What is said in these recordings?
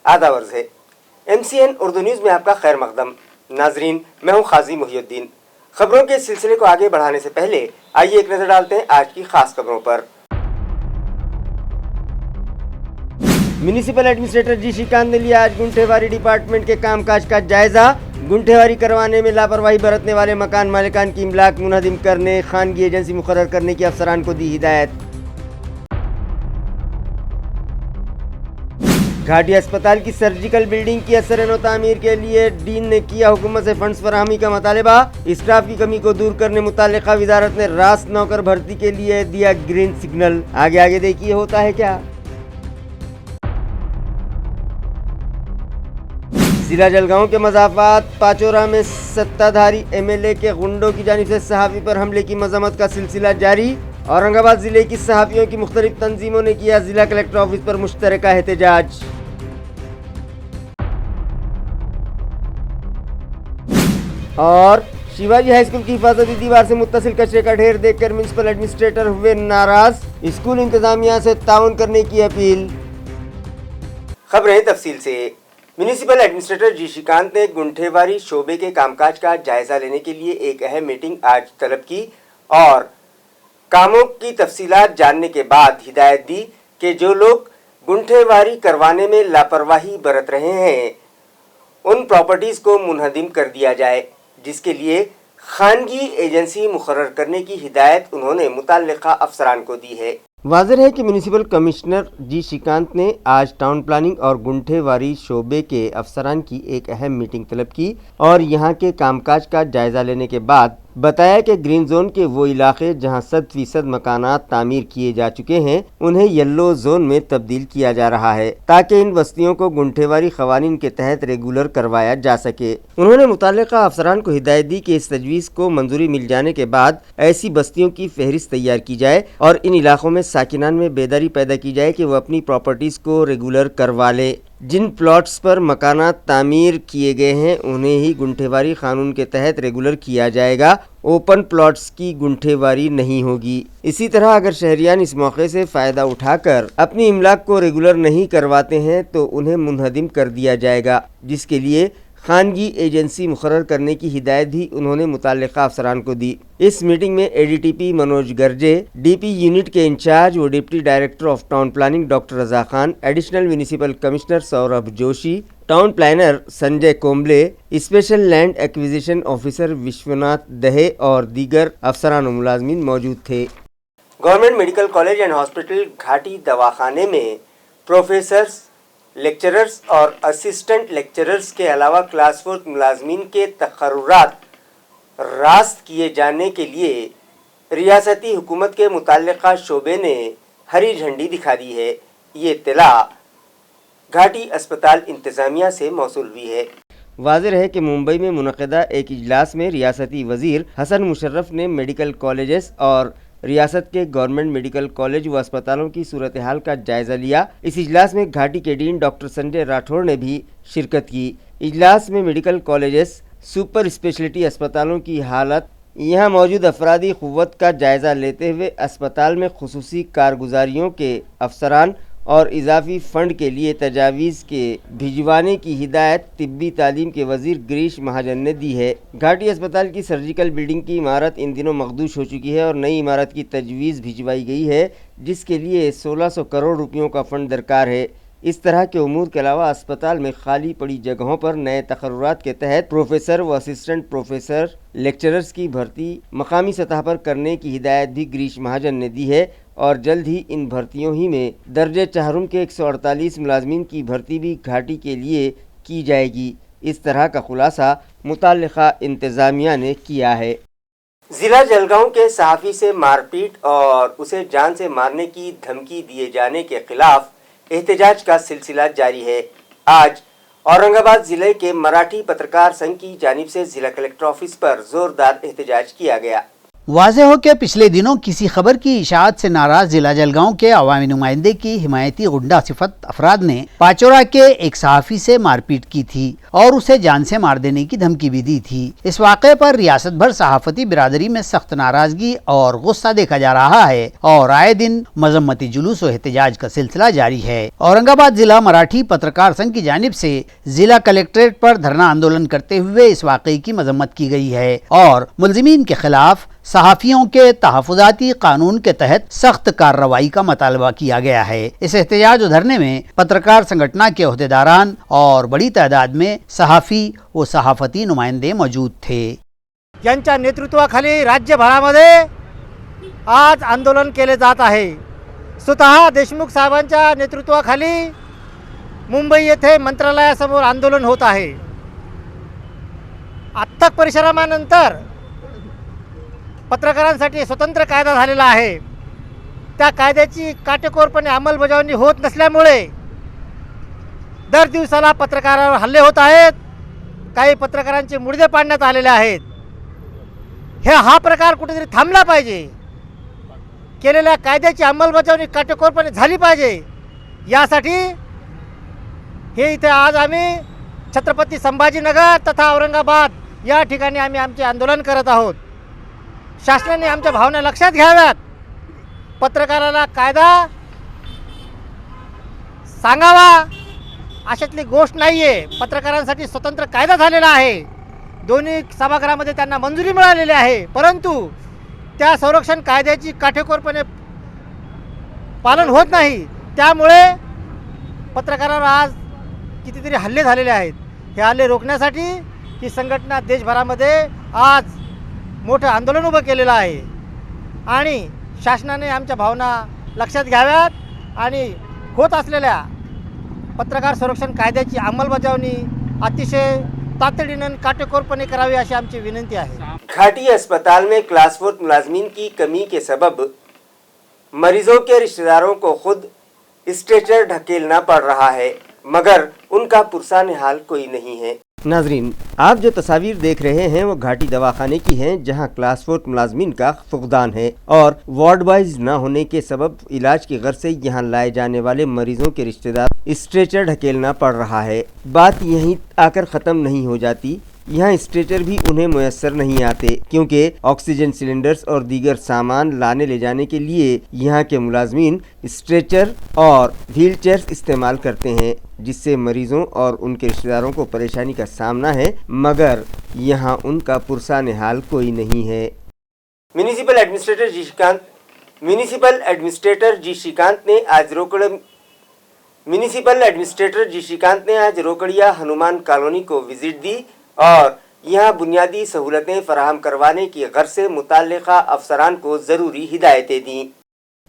आदाब अर्ज़ है। MCN उर्दू न्यूज़ में आपका खैर मकदम। नाजरीन, मैं हूँ खाजी मुहियुद्दीन। खबरों के सिलसिले को आगे बढ़ाने से पहले आइए एक नज़र डालते हैं आज की खास खबरों पर। म्यूनिसिपल एडमिनिस्ट्रेटर जी श्रीकांत ने लिया आज गुंठेवारी डिपार्टमेंट के कामकाज का जायजा। गुंठेवारी करवाने में लापरवाही बरतने वाले मकान मालिकान की इमलाक मुनहदिम करने खानगी एजेंसी मुकर्रर करने की अफसरान को दी हिदायत। घाटी अस्पताल की सर्जिकल बिल्डिंग की असर तामीर के लिए डीन ने किया हुकूमत से फंड्स फराहमी का मुतालबा। स्टाफ की कमी को दूर करने मुताल्लिका वजारत ने रास्त नौकर भर्ती के लिए दिया ग्रीन सिग्नल। आगे देखिए होता है क्या। जिला जलगांव के मज़ाफात पाचोरा में सत्ताधारी MLA के गुंडों की जानिब से सहाफ़ी पर हमले की मजम्मत का सिलसिला जारी। औरंगाबाद जिले की सहाफ़ियों की मुख्तलिफ तंजीमों ने किया जिला कलेक्टर ऑफिस पर मुश्तरका एहतजाज। और शिवाजी हाई स्कूल की हिफाजती दीवार से मुत्तसिल कचरे का ढेर देखकर म्युनिसिपल एडमिनिस्ट्रेटर हुए नाराज। स्कूल इंतजामिया से ताउन करने की अपील। खबरें तफसील से। म्यूनिसिपल एडमिनिस्ट्रेटर जी श्रीकांत ने गुंठेवारी शोबे के कामकाज का जायजा लेने के लिए एक अहम मीटिंग आज तलब की और कामों की तफसीलात जानने के बाद हिदायत दी कि जो लोग गुंठेवारी करवाने में लापरवाही बरत रहे हैं उन प्रॉपर्टीज को मुनहदिम कर दिया जाए, जिसके लिए खानगी एजेंसी मुकर्रर करने की हिदायत उन्होंने मुताल्लिका अफसरान को दी है। वाज़ेह है कि म्यूनिसिपल कमिश्नर जी श्रीकांत ने आज टाउन प्लानिंग और गुंठेवारी शोबे के अफसरान की एक अहम मीटिंग तलब की और यहाँ के कामकाज का जायजा लेने के बाद बताया कि ग्रीन जोन के वो इलाके जहाँ 100% मकानात तामीर किए जा चुके हैं उन्हें येलो जोन में तब्दील किया जा रहा है ताकि इन बस्तियों को गुंठेवारी क़वानीन के तहत रेगुलर करवाया जा सके। उन्होंने मुताल्लिका अफसरान को हिदायत दी कि इस तजवीज़ को मंजूरी मिल जाने के बाद ऐसी बस्तियों की फहरिस्त तैयार की जाए और इन इलाकों में साकिनान में बेदारी पैदा की जाए कि वो अपनी प्रॉपर्टीज़ को रेगुलर करवा ले। जिन प्लॉट्स पर मकानात तामीर किए गए हैं उन्हें ही गुंठेवारी कानून के तहत रेगुलर किया जाएगा, ओपन प्लॉट्स की गुंठेवारी नहीं होगी। इसी तरह अगर शहरियान इस मौके से फ़ायदा उठाकर अपनी इमलाक को रेगुलर नहीं करवाते हैं तो उन्हें मुनहदिम कर दिया जाएगा, जिसके लिए खानगी एजेंसी मुकर्रर करने की हिदायत भी उन्होंने मुताल्लिका अफसरान को दी। इस मीटिंग में ADTP Manoj Garje, DP unit के इंचार्ज व deputy director of town planning doctor Raza Khan, additional municipal commissioner Saurabh Joshi, town planner Sanjay Kombale, special land acquisition officer Vishwanath Dahe और दीगर अफसरान व मुलाजमीन मौजूद थे। Government medical college and hospital Ghati दवाखाने में प्रोफेसर्स, लेक्चरर्स और असिस्टेंट लेक्चरर्स के अलावा क्लास 4 मुलाजमीन के तकर्रुरात रास्त किए जाने के लिए रियासती हुकूमत के मुताल्लिका शोबे ने हरी झंडी दिखा दी है। ये इत्तला घाटी अस्पताल इंतज़ामिया से मौसूल हुई है। वाज़ेह है कि मुंबई में मुनक़दा एक इजलास में रियासती वज़ीर हसन मुशर्रफ ने मेडिकल कॉलेजेस और रियासत के गवर्नमेंट मेडिकल कॉलेज व अस्पतालों की सूरत हाल का जायज़ा लिया। इस इजलास में घाटी के डीन डॉक्टर संजय राठौड़ ने भी शिरकत की। इजलास में मेडिकल कॉलेजेस, सुपर स्पेशलिटी अस्पतालों की हालत, यहाँ मौजूद अफरादी क़ुव्वत का जायज़ा लेते हुए अस्पताल में खुसूसी कारगुजारियों के अफसरान और इजाफी फ़ंड के लिए तजावीज़ के भिजवाने की हिदायत तिब्बी तालीम के वज़ीर गिरीश महाजन ने दी है। घाटी अस्पताल की सर्जिकल बिल्डिंग की इमारत इन दिनों मखदूश हो चुकी है और नई इमारत की तजवीज़ भिजवाई गई है, जिसके लिए 1600 करोड़ रुपयों का फ़ंड दरकार है। इस तरह के उमूर के अलावा अस्पताल में खाली पड़ी जगहों पर नए तकर्रुरात के तहत प्रोफेसर व असिस्टेंट प्रोफेसर लेक्चरर्स की भर्ती मकामी सतह पर करने की हिदायत भी गिरीश महाजन ने दी है और जल्द ही इन भर्तियों ही में दर्जे चाहरुम के 148 मुलाजमीन की भर्ती भी घाटी के लिए की जाएगी। इस तरह का खुलासा मुताल्लिका इंतज़ामिया ने किया है। जिला जलगांव के सहाफ़ी से मारपीट और उसे जान से मारने की धमकी दिए जाने के खिलाफ एहतजाज का सिलसिला जारी है। आज औरंगाबाद जिले के मराठी पत्रकार संघ की जानिब से जिला कलेक्टर ऑफिस पर जोरदार एहतजाज किया गया। واضح ہو کہ پچھلے دنوں کسی خبر کی اشاعت سے ناراض ضلع جلگاؤں کے عوامی نمائندے کی حمایتی غنڈہ صفت افراد نے پاچورا کے ایک صحافی سے مار پیٹ کی تھی اور اسے جان سے مار دینے کی دھمکی بھی دی تھی۔ اس واقعے پر ریاست بھر صحافتی برادری میں سخت ناراضگی اور غصہ دیکھا جا رہا ہے اور آئے دن مذمتی جلوس و احتجاج کا سلسلہ جاری ہے۔ اورنگ آباد ضلع مراٹھی پترکار سنگھ کی جانب سے ضلع کلکٹریٹ پر دھرنا آندولن کرتے ہوئے اس واقعے کی مذمت کی گئی ہے اور ملزمین کے خلاف صحافیوں کے تحفظاتی قانون کے تحت سخت کارروائی کا مطالبہ کیا گیا ہے۔ اس احتجاج و دھرنے میں پترکار سنگھٹنا کے عہدیداران اور بڑی تعداد میں صحافی و صحافتی نمائندے موجود تھے۔ यांच्या नेतृत्वाखाली राज्यभरामध्ये आज आंदोलन केले जात आहे। स्वतः देशमुख साहेबांच्या नेतृत्वाखाली मुंबई येथे मंत्रालयासमोर आंदोलन होत आहे। आत्ता परिश्रमानंतर पत्रकारांसाठी स्वतंत्र कायदा झालेला आहे। त्या कायद्याची काटेकोरपणे अंमलबजावणी होत नसल्यामुळे दर दिवसाला पत्रकारांवर हल्ले होत आहेत। काही पत्रकारांचे मुर्दे पाडण्यात आलेले आहेत। हा प्रकार कुठेतरी थांबला पाहिजे। केलेल्या कायद्याची अंमलबजावणी काटेकोरपणे झाली पाहिजे। यासाठी हे इथे आज आम्ही छत्रपती संभाजीनगर तथा औरंगाबाद या ठिकाणी आम्ही आमचे आंदोलन करत आहोत। शासनाने आमच्या भावना लक्षात घ्याव्यात। पत्रकाराला कायदा सांगावा अशातली गोष्ट नाहीये। पत्रकारांसाठी स्वतंत्र कायदा झालेला आहे। दोन्ही सभागृहामध्ये त्यांना मंजुरी मिळालेली आहे, परंतु त्या संरक्षण कायद्याची काटेकोरपणे पालन होत नाही। त्यामुळे पत्रकारांवर आज कितीतरी हल्ले झालेले आहेत। हे हल्ले रोखण्यासाठी ही संघटना देशभरामध्ये आज मोठं आंदोलन उभं केलेलं आहे आणि शासनाने आमच्या भावना लक्षात घ्याव्यात आणि होत असलेल्या पत्रकार संरक्षण कायद्याची अंमलबजावणी अतिशय तातडीने काटेकोरपणे करावी अशी आमची विनंती आहे। घाटी अस्पताल में क्लास 4 मुलाजमीन की कमी के सबब मरीजों के रिश्तेदारों को खुद स्ट्रेचर ढकेलना पड़ रहा है, मगर उनका पुरसान हाल कोई नहीं है। नाजरीन, आप जो तस्वीर देख रहे हैं वो घाटी दवाखाने की हैं, जहां क्लास 4 मुलाजमीन का फुकदान है और वार्ड वाइज न होने के सबब इलाज की गर्ज से यहां लाए जाने वाले मरीजों के रिश्तेदार स्ट्रेचर ढकेलना पड़ रहा है। बात यहीं आकर ख़त्म नहीं हो जाती। यहाँ स्ट्रेचर भी उन्हें मुयस्सर नहीं आते, क्योंकि ऑक्सीजन सिलेंडर्स और दीगर सामान लाने ले जाने के लिए यहाँ के मुलाजमीन स्ट्रेचर और व्हील चेयर्स इस्तेमाल करते हैं, जिससे मरीजों और उनके रिश्तेदारों को परेशानी का सामना है, मगर यहाँ उनका पुरसान हाल कोई नहीं है। म्यूनिसिपल एडमिनिस्ट्रेटर जी श्रीकांत ने आज रोकड़िया हनुमान कॉलोनी को विजिट दी और यहाँ बुनियादी सहूलतें फराहम करवाने की गर्ज से मुताल्लिका अफसरान को ज़रूरी हिदायतें दी।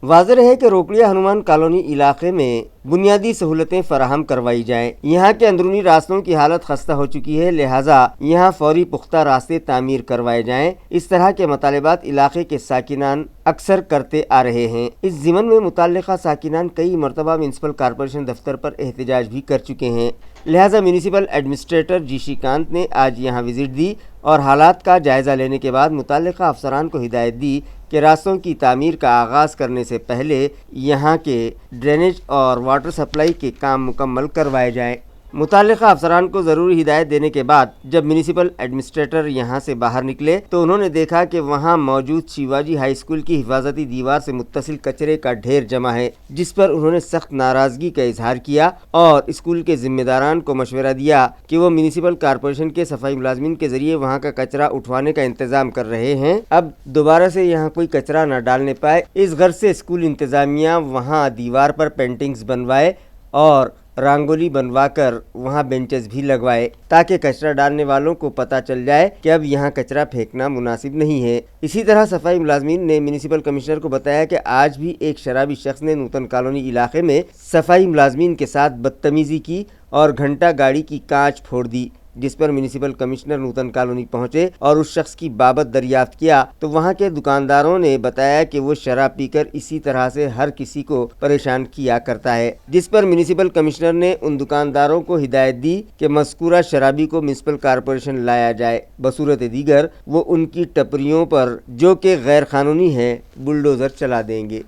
वाज़ेह है कि रोकड़िया हनुमान कॉलोनी इलाके में बुनियादी सहूलतें फराहम करवाई जाएँ। यहाँ के अंदरूनी रास्तों की हालत खस्ता हो चुकी है, लिहाजा यहाँ फौरी पुख्ता रास्ते तामीर करवाए जाएँ। इस तरह के मतलबात इलाके के साकिनान अक्सर करते आ रहे हैं। इस ज़िमन में मुताल्लिका साकिनान कई मरतबा म्यूनसिपल कॉरपोरेशन दफ्तर पर एहतजाज भी कर चुके हैं, लिहाजा म्यूनिसिपल एडमिनिस्ट्रेटर जी श्रीकांत ने आज यहाँ विजिट दी और हालात का जायज़ा लेने के बाद मुताल्लिका अफसरान को हिदायत दी कि रास्तों की तामीर का आगाज़ करने से पहले यहाँ के ड्रेनेज और वाटर सप्लाई के काम मुकम्मल करवाए जाएँ। मुताल्लिका अफसरान को ज़रूरी हिदायत देने के बाद जब म्यूनिसिपल एडमिनिस्ट्रेटर यहाँ से बाहर निकले तो उन्होंने देखा कि वहाँ मौजूद शिवाजी हाई स्कूल की हिफाजती दीवार से मुत्तसिल कचरे का ढेर जमा है, जिस पर उन्होंने सख्त नाराज़गी का इजहार किया और स्कूल के ज़िम्मेदारान को मशवरा दिया कि वो म्यूनिसिपल कॉरपोरेशन के सफाई मुलाजमीन के ज़रिए वहाँ का कचरा उठवाने का इंतज़ाम कर रहे हैं। अब दोबारा से यहाँ कोई कचरा न डालने पाए, इस गर्ज से स्कूल इंतज़ामिया वहाँ दीवार पर पेंटिंग्स बनवाए और रंगोली बनवाकर वहाँ बेंचेस भी लगवाए, ताकि कचरा डालने वालों को पता चल जाए कि अब यहाँ कचरा फेंकना मुनासिब नहीं है। इसी तरह सफाई मुलाजमीन ने म्यूनिसिपल कमिश्नर को बताया कि आज भी एक शराबी शख्स ने नूतन कॉलोनी इलाके में सफाई मुलाजमीन के साथ बदतमीज़ी की और घंटा गाड़ी की कांच फोड़ दी, जिस पर म्युनिसिपल कमिश्नर नूतन कॉलोनी पहुंचे और उस शख्स की बाबत दरियाफ्त किया तो वहां के दुकानदारों ने बताया कि वो शराब पीकर इसी तरह से हर किसी को परेशान किया करता है, जिस पर म्युनिसिपल कमिश्नर ने उन दुकानदारों को हिदायत दी कि मज़कूरा शराबी को म्युनिसिपल कारपोरेशन लाया जाए। बसूरत दीगर वो उनकी टपरियों पर जो कि गैर कानूनी है बुलडोजर चला देंगे।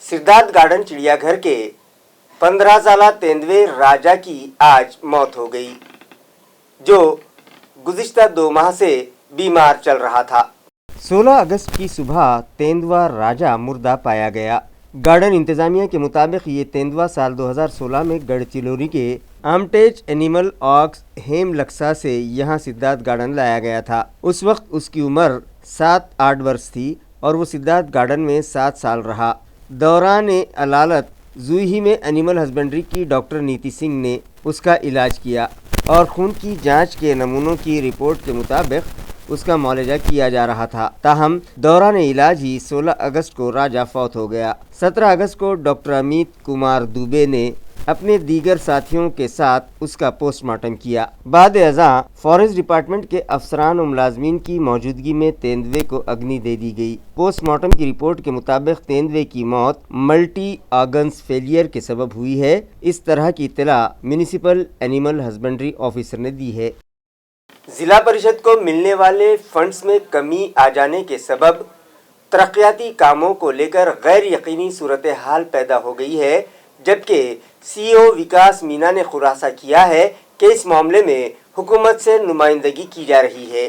सिद्धार्थ गार्डन चिड़ियाघर के 15 साला तेंदुए राजा की आज मौत हो गई, जो गुज़िश्ता 2 माह से बीमार चल रहा था। 16 अगस्त की सुबह तेंदुआ राजा मुर्दा पाया गया। गार्डन इंतजामिया के मुताबिक ये तेंदुआ साल 2016 में गढ़चिलौरी के आमटेज एनिमल ऑक्स हेमलक्सा से यहाँ सिद्धार्थ गार्डन लाया गया था। उस वक्त उसकी उम्र 7-8 वर्ष थी और वो सिद्धार्थ गार्डन में 7 साल रहा। दौरान अलालत जूही में एनिमल हस्बेंड्री की डॉक्टर नीति सिंह ने उसका इलाज किया और खून की जांच के नमूनों की रिपोर्ट के मुताबिक उसका मुआवजा किया जा रहा था। ताहम दौरान इलाज ही 16 अगस्त को राजा फौत हो गया। 17 अगस्त को डॉक्टर अमित कुमार दुबे ने अपने दीगर साथियों के साथ उसका पोस्टमार्टम किया। बाद अज़ां फॉरेस्ट डिपार्टमेंट के अफसरान और मुलाजमीन की मौजूदगी में तेंदुए को अग्नि दे दी गई। पोस्टमार्टम की रिपोर्ट के मुताबिक तेंदुए की मौत मल्टी ऑर्गन्स फेलियर के सबब हुई है। इस तरह की इत्तला म्युनिसिपल एनिमल हस्बेंड्री ऑफिसर ने दी है। जिला परिषद को मिलने वाले फंड्स में कमी आ जाने के सबब तरक्याती कामों को लेकर गैर यकीनी सूरत हाल पैदा हो गई है, जबकि सीईओ विकास मीना ने खुलासा किया है कि इस मामले में हुकूमत से नुमाइंदगी की जा रही है।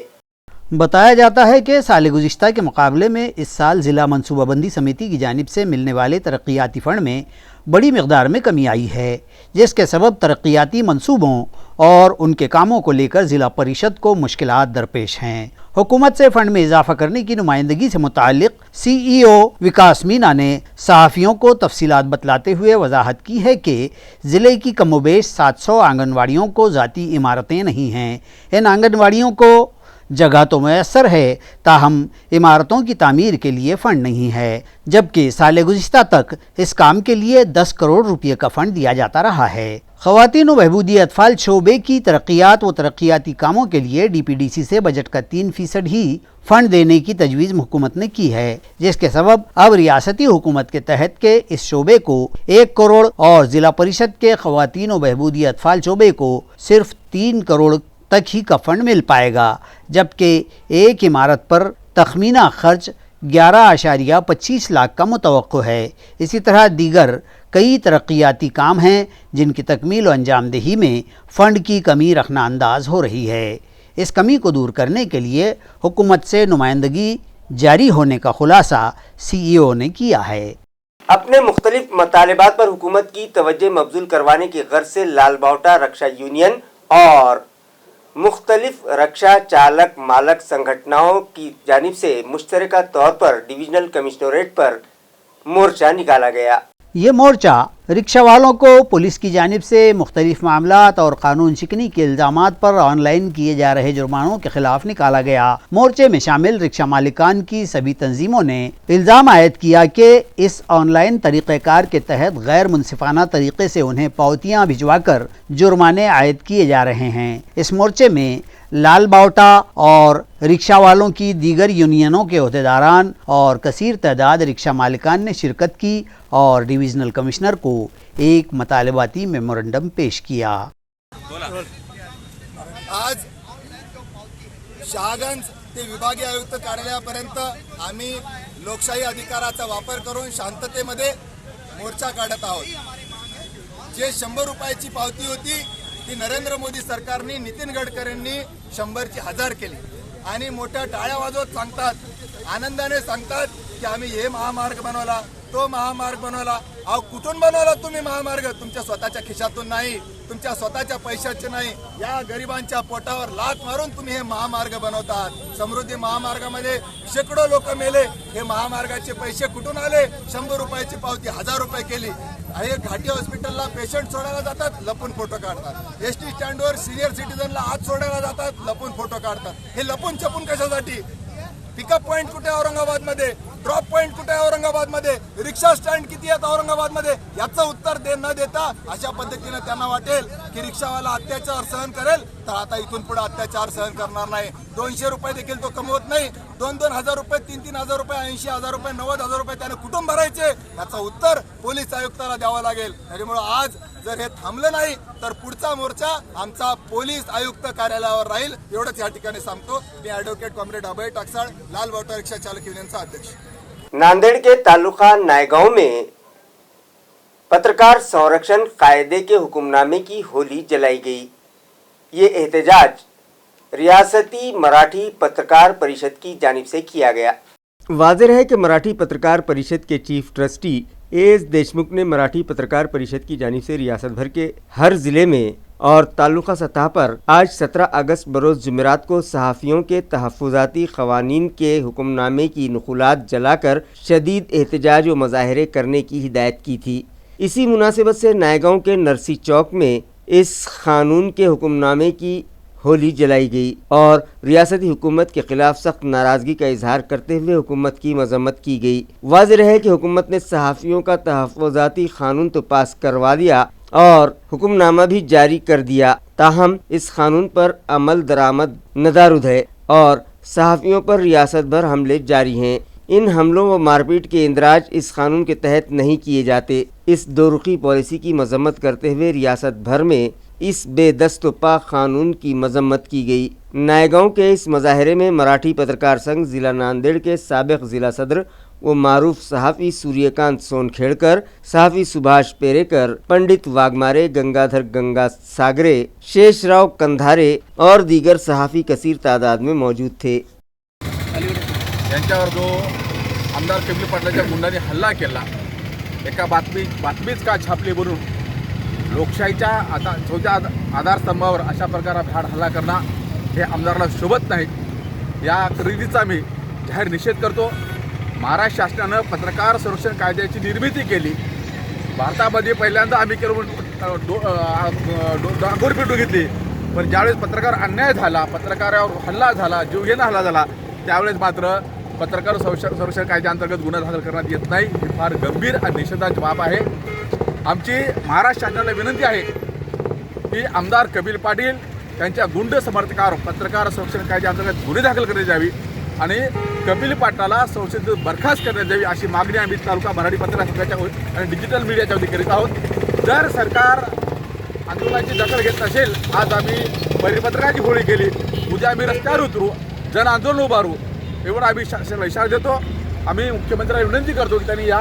बताया जाता है कि साल गुज़िश्ता के मुकाबले में इस साल ज़िला मनसूबाबंदी समिति की जानिब से मिलने वाले तरक्याती फ़ंड में बड़ी मकदार में कमी आई है, जिसके सबब तरक्याती मंसूबों और उनके कामों को लेकर ज़िला परिषद को मुश्किलात दरपेश हैं। हुकूमत से फ़ंड में इजाफा करने की नुमाइंदगी से मुताल्लिक़ सीईओ विकास मीना ने सहाफ़ियों को तफसीलात बतलाते हुए वजाहत की है कि ज़िले की कमोबेश 700 आंगनवाड़ियों को ज़ाती इमारतें नहीं हैं। इन आंगनवाड़ियों को जगह तो मैसर है, ताहम इमारतों की तामीर के लिए फ़ंड नहीं है, जबकि साल गुज़िश्ता तक इस काम के लिए 10 करोड़ रुपये का फ़ंड दिया जाता रहा है। ख़वातीन व बहबूदी अतफ़ाल शोबे की तरक्यात व तरक्याती कामों के लिए DPDC से बजट का 3% ही फ़ंड देने की तजवीज़ हुकूमत ने की है, जिसके सबब अब रियासती हुकूमत के तहत के इस शोबे को 1 करोड़ और ज़िला परिषद के ख़वातीन व बहबूदी अतफ़ाल शोबे को सिर्फ 3 करोड़ तक ही का फ़ंड मिल पाएगा, जबकि एक इमारत पर तखमीना खर्च 11.25 लाख का मुतवक्को है। इसी तरह दीगर कई तरक्याती काम हैं जिनकी तकमील और अंजामदेही में फ़ंड की कमी रखना अंदाज हो रही है। इस कमी को दूर करने के लिए हुकूमत से नुमाइंदगी जारी होने का खुलासा सीईओ ने किया है। अपने मुख्तलिफ मतालिबात पर हुकूमत की तवज्जो मबजूल करवाने की गर्ज से लालबावटा रक्षा यूनियन और मुख्तलिफ रक्षा चालक मालक संगठनों की जानिब से मुश्तरका तौर पर डिविजनल कमिश्नरेट पर मोर्चा निकाला गया। ये मोर्चा रिक्शा वालों को पुलिस की जानिब से मुख्तलिफ मामलात और कानून शिकनी के इल्ज़ामात पर ऑनलाइन किए जा रहे जुर्मानों के खिलाफ निकाला गया। मोर्चे में शामिल रिक्शा मालिकान की सभी तंजीमों ने इल्ज़ाम आयद किया कि इस ऑनलाइन तरीक़ेकार के तहत गैर मुनसिफाना तरीक़े से उन्हें पावतियाँ भिजवाकर जुर्माने आयद किए जा रहे हैं। इस मोर्चे में लालबावटा और रिक्शा वालों की दीगर यूनियनों के अहदेदारान और कसीर तादाद रिक्शा मालिकान ने शिरकत की और डिविजनल कमिश्नर को एक मतालबाती मेमोरेंडम पेश किया। आज शहागंज ते विभागीय आयुक्त कार्यालयापर्यंत आम्ही लोकशाही अधिकाराचा वापर करून शांततेमध्ये मोर्चा काढत आहोत। जे 100 रुपयाची पावती होती ती नरेंद्र मोदी सरकारने नितीन गडकरींनी 100ची 1000 केली आणि मोठ्या टाळ्या वाजवत सांगतात, आनंदाने सांगतात की आम्ही हे महामार्ग बनवला, तो महामार्ग बनवला। अहो कुठून बनवला तुम्ही महामार्ग? तुमच्या स्वतःच्या खिशातून नाही, तुमच्या स्वतःच्या पैशाचे नाही, या गरिबांच्या पोटावर लाथ मारून तुम्ही हे महामार्ग बनवतात। समृद्धी महामार्गामध्ये शेकडो लोक मेले, हे महामार्गाचे पैसे कुठून आले? 100 रुपयाची पावती 1000 रुपये केली। हे घाटी हॉस्पिटलला पेशंट सोडायला जातात, लपून फोटो काढतात। एसटी स्टँडवर सिनियर सिटीजनला आत सोडायला जातात, लपून फोटो काढतात। हे लपून छपून कशासाठी? पिकअप पॉइंट कुठे औरंगाबाद मध्ये? ड्रॉप पॉइंट कुठे आहे औरंगाबादमध्ये, रिक्षा स्टँड किती आहेत औरंगाबादमध्ये, याचं उत्तर न देता अशा पद्धतीने त्यांना वाटेल की रिक्षावाला अत्याचार सहन करेल, तर आता इथून पुढे अत्याचार सहन करणार नाही. 200 रुपये देखील तो कमवत नाही. 2-2 हजार रुपये, 3-3 हजार रुपये, 80 हजार रुपये, 90 हजार रुपये त्याने कुठून भरायचे, याचं उत्तर पोलीस आयुक्ताला द्यावं लागेल. त्यामुळे आज जर हे थांबलं नाही तर पुढचा मोर्चा आमचा पोलीस आयुक्त कार्यालयावर राहील. एवढंच या ठिकाणी सांगतो. मी ॲडव्होकेट कॉम्रेड अभय टाकसाळ, लाल ऑटो रिक्षा चालक युनियनचा अध्यक्ष. नांदेड़ के तालुका नायगांव में पत्रकार संरक्षण कायदे के हुक्मनामे की होली जलाई गई. ये एहतजाज रियासती मराठी पत्रकार परिषद की जानिब से किया गया. वाज़ेह है कि मराठी पत्रकार परिषद के चीफ ट्रस्टी एस देशमुख ने मराठी पत्रकार परिषद की जानिब से रियासत भर के हर ज़िले में और तालुका सतह पर आज 17 अगस्त बरोज़ जुमेरात को सहाफ़ियों के तहफ़्फ़ुज़ाती क़वानीन के हुक्मनामे की नक़ुलात जलाकर शदीद एहतजाज व मुज़ाहरे करने की हिदायत की थी. इसी मुनासिबत से नायगांव के नरसी चौक में इस क़ानून के हुक्मनामे की होली जलाई गई और रियासती हुकूमत के खिलाफ सख्त नाराज़गी का इजहार करते हुए हुकूमत की मजम्मत की गई. वाज़ेह है कि हुकूमत ने सहाफ़ियों का तहफ़्फ़ुज़ाती क़ानून तो पास करवा दिया और हुक्मनामा भी जारी कर दिया, ताहम इस क़ानून पर अमल दरामद नदारुद है और सहाफ़ियों पर रियासत भर हमले जारी हैं. इन हमलों व मारपीट के इंदराज इस कानून के तहत नहीं किए जाते. इस दोरुखी पॉलिसी की मजम्मत करते हुए रियासत भर में इस बेदस्तपा कानून की मजम्मत की गई. नायगांव के इस मुजाहरे में मराठी पत्रकार संघ ज़िला नांदेड़ के साबिक़ ज़िला सदर व मारूफ सहाफ़ी सूर्यकांत सोनखेड़कर, सहाफ़ी सुभाष पेरेकर, पंडित वाघमारे, गंगाधर गंगा सागरे, शेषराव कंधारे और दीगर सहाफ़ी कसीर तादाद में मौजूद थे. यांच्यावर जो आमदार कबील पाटलाच्या गुंडांनी हल्ला केला, एका बातमीच का छापली म्हणून लोकशाहीच्या आता चौथ्या आधारस्तंभावर अशा प्रकारे भ्याड हल्ला करणं हे आमदाराला शोभत नाही. या खरेदीचा मी जाहीर निषेध करतो. महाराष्ट्र शासनानं पत्रकार संरक्षण कायद्याची निर्मिती केली. भारतामध्ये पहिल्यांदा आम्ही डांगोर पेटू घेतली, पण ज्यावेळेस पत्रकार अन्याय झाला, पत्रकारावर हल्ला झाला, जीवघेणा हल्ला झाला, त्यावेळेस मात्र पत्रकार संरक्षण कायद्याअंतर्गत गुन्हा दाखल करण्यात येत नाही. ही फार गंभीर आणि निषेधाची बाब आहे. आमची महाराष्ट्र शासनाला विनंती आहे की आमदार कबील पाटील त्यांच्या गुंड समर्थकावर पत्रकार संरक्षण कायद्याअंतर्गत गुन्हे दाखल करण्यात यावी आणि कबील पाटलाला संसदेत बरखास्त करण्यात यावी अशी मागणी आम्ही तालुका मराठी पत्रकार संघाच्या आणि डिजिटल मीडियाच्या वतीने करीत आहोत. जर सरकार आंदोलनाची दखल घेत नसेल, आज आम्ही परिपत्रकाची होळी केली, उद्या आम्ही रस्त्यावर उतरू, जन आंदोलन उभारू, एवढा आम्ही शासनाला इशारा देतो. आम्ही मुख्यमंत्र्यांना विनंती करतो की त्यांनी या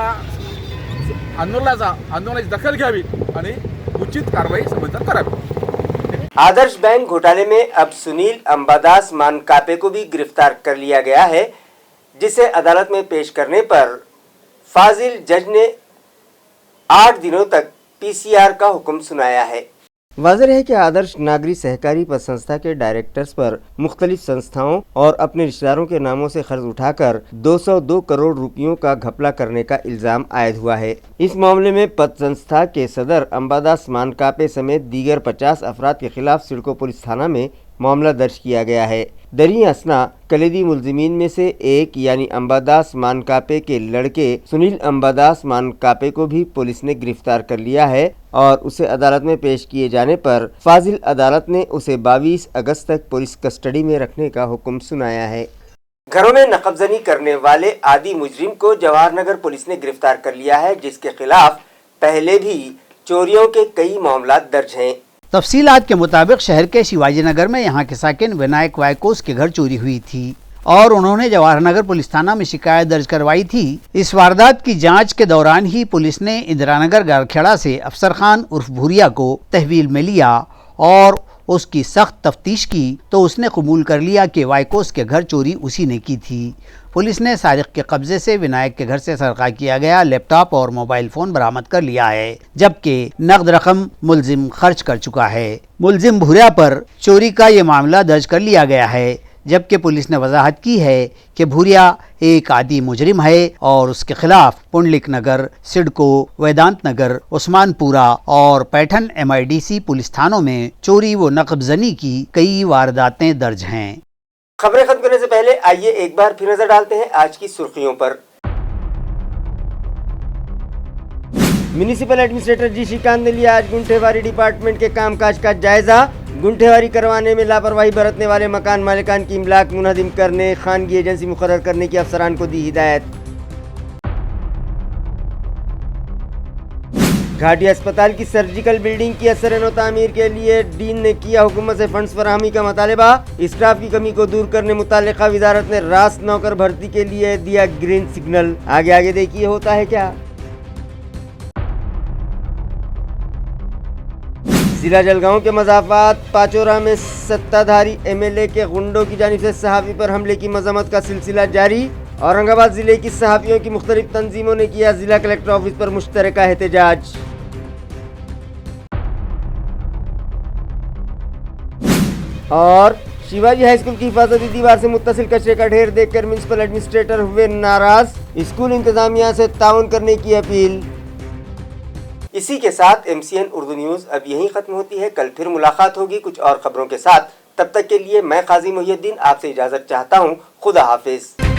आंदोलनाची दखल घ्यावी आणि उचित कारवाई संबंधित करावी. आदर्श बैंक घोटाले में अब सुनील अंबादास मानकापे को भी गिरफ्तार कर लिया गया है, जिसे अदालत में पेश करने पर फाजिल जज ने 8 दिनों तक पीसीआर का हुक्म सुनाया है. वाज़ेह है कि आदर्श नागरिक सहकारी पद संस्था के डायरेक्टर्स पर मुख्तलिफ संस्थाओं और अपने रिश्तेदारों के नामों से कर्ज उठाकर 202 करोड़ रुपयों का घपला करने का इल्ज़ाम आयद हुआ है. इस मामले में पद संस्था के सदर अंबादास मानकापे समेत दीगर 50 अफराद के खिलाफ सिडको पुलिस थाना में मामला दर्ज किया गया है. दरी असना कलीदी मुलजिमीन में से एक यानी अंबादास मानकापे के लड़के सुनील अंबादास मानकापे को भी पुलिस ने गिरफ्तार कर लिया है और उसे अदालत में पेश किए जाने पर फाजिल अदालत ने उसे 22 अगस्त तक पुलिस कस्टडी में रखने का हुक्म सुनाया है. घरों में नकबजनी करने वाले आदि मुजरिम को जवाहरनगर पुलिस ने गिरफ्तार कर लिया है, जिसके खिलाफ पहले भी चोरियों के कई मामला दर्ज हैं. तफसीलात के मुताबिक शहर के शिवाजी नगर में यहाँ के साकिन विनायक वायकोस के घर चोरी हुई थी और उन्होंने जवाहरनगर पुलिस थाना में शिकायत दर्ज करवाई थी. इस वारदात की जांच के दौरान ही पुलिस ने इंदिरानगर गारखेड़ा से अफसर खान उर्फ भूरिया को तहवील में लिया और उसकी सख्त तफ्तीश की तो उसने कबूल कर लिया कि वायकोस के घर चोरी उसी ने की थी. पुलिस ने सारिक के कब्जे से विनायक के घर से सरका किया गया लैपटॉप और मोबाइल फ़ोन बरामद कर लिया है, जबकि नकद रकम मुलजिम खर्च कर चुका है. मुलजिम भूरिया पर चोरी का ये मामला दर्ज कर लिया गया है, जबकि पुलिस ने वजाहत की है कि भूरिया एक आदि मुजरिम है और उसके खिलाफ पुंडलिक नगर, सिडको, वेदांत नगर, उस्मानपुरा और पैठन MIDC पुलिस थानों में चोरी व नकबजनी की कई वारदातें दर्ज हैं. खबरें खत्म करने से पहले आइए एक बार फिर नजर डालते हैं आज की सुर्खियों पर. म्यूनिसिपल एडमिनिस्ट्रेटर जी श्रीकांत ने लिया आज गुंठेवारी डिपार्टमेंट के कामकाज का जायजा। गुंठेवारी करवाने में लापरवाही बरतने वाले मकान मालिकान की इमलाक मुनहदिम करने, खानगी एजेंसी मुकर्रर करने की अफसरान को दी हिदायत। घाटी अस्पताल की सर्जिकल बिल्डिंग की असर तामीर के लिए डीन ने किया हुकूमत से फंड्स फराहमी का मुतालबा। स्टाफ की कमी को दूर करने मुतालिका वजारत ने रास नौकर भर्ती के लिए दिया ग्रीन सिग्नल। आगे देखिए होता है क्या। जिला जलगांव के मज़ाफ़ात पाचोरा में सत्ताधारी एमएलए के गुंडों की जानिब से सहाफ़ी पर हमले की मजम्मत का सिलसिला जारी। औरंगाबाद जिले की सहाफ़ियों की मुख्तलिफ तंजीमों ने किया जिला कलेक्टर ऑफिस पर मुश्तरका एहतजाज। और शिवाजी हाई स्कूल की हिफाजती दीवार से मुत्तसिल कचरे का ढेर देखकर म्युनिसिपल एडमिनिस्ट्रेटर हुए नाराज, स्कूल इंतजामिया से ताउन करने की अपील। इसी के साथ MCN उर्दू न्यूज़ अब यहीं ख़त्म होती है। कल फिर मुलाकात होगी कुछ और ख़बरों के साथ। तब तक के लिए मैं काजी मोहिउद्दीन आपसे इजाज़त चाहता हूँ। खुदा हाफिज़।